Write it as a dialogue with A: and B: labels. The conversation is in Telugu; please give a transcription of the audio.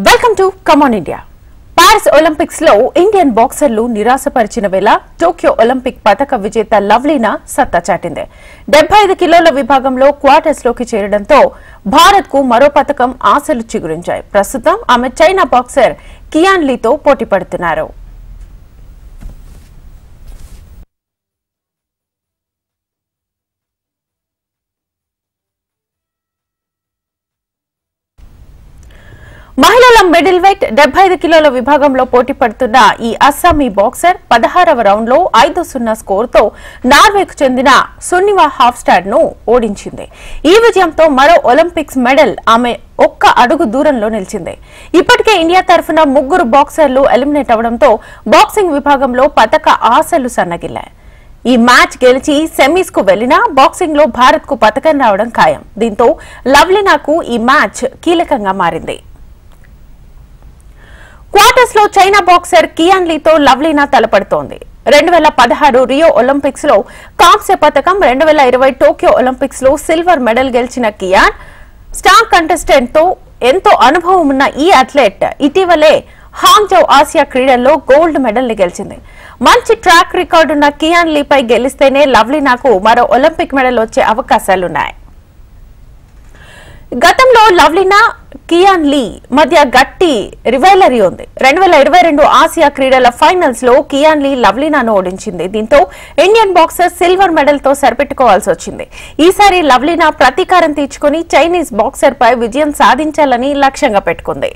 A: Welcome to come on India. Paris Olympics లో ఇండియన్ బాక్సర్లు నిరాశపరిచిన వేళ టోక్యో ఒలింపిక్ పతక విజేత లవ్లీనా సత్తా చాటింది. 75 కిలోల విభాగంలో క్వార్టర్స్ లోకి చేరడంతో భారత్ కు మరో పతకం ఆశలు చిగురించాయి. ప్రస్తుతం ఆమె చైనా బాక్సర్ కియాన్ లీతో పోటీ పడుతున్నారు. మహిళల మిడిల్ వెయిట్ 75 కిలోల విభాగంలో పోటీ పడుతున్న ఈ అస్సామీ బాక్సర్ 16వ రౌండ్ లో 5-0 స్కోరుతో నార్వేకు చెందిన సున్నివా హాఫ్స్టాడ్ ను ఓడించింది. ఈ విజయంతో మరో ఒలింపిక్స్ మెడల్ ఆమె ఒక్క అడుగు దూరంలో నిలిచింది. ఇప్పటికే ఇండియా తరఫున 3 బాక్సర్లు ఎలిమినేట్ అవడంతో బాక్సింగ్ విభాగంలో పతక ఆశలు సన్నగిల్లాయి. ఈ మ్యాచ్ గెలిచి సెమీస్ కు వెళ్లినా బాక్సింగ్ లో భారత్ కు పతకం రావడం ఖాయం. దీంతో లవ్లీనాకు ఈ మ్యాచ్ కీలకంగా మారింది. క్వార్టర్స్ లో చైనా బాక్సర్ కియాన్ లీతో లవ్లీనా తలపడుతోంది. 2016 రియో ఒలింపిక్స్ లో కాంస్య పతకం, 2020 టోక్యో ఒలింపిక్స్ లో సిల్వర్ మెడల్ గెలిచిన కియాన్ స్టార్ కంటెస్టెంట్ తో ఎంతో అనుభవం ఉన్న ఈ అథ్లెట్ ఇటీవలే హాంగ్జౌ ఆసియా క్రీడల్లో గోల్డ్ మెడల్ ని గెలిచింది. మంచి ట్రాక్ రికార్డున్న కియాన్ లీపై గెలిస్తేనే లవ్లీనాకు మరో ఒలింపిక్ మెడల్ వచ్చే అవకాశాలున్నాయి. గతంలో లవ్లీనా కియాన్ లీ మధ్య గట్టి రివైలరీ ఉంది. 2022 ఆసియా క్రీడల ఫైనల్స్ లో కియాన్ లీ లవ్లీనాను ఓడించింది. దీంతో ఇండియన్ బాక్సర్ సిల్వర్ మెడల్ తో సరిపెట్టుకోవాల్సి వచ్చింది. ఈసారి లవ్లీనా ప్రతీకారం తీర్చుకుని చైనీస్ బాక్సర్ పై విజయం సాధించాలని లక్ష్యంగా పెట్టుకుంది.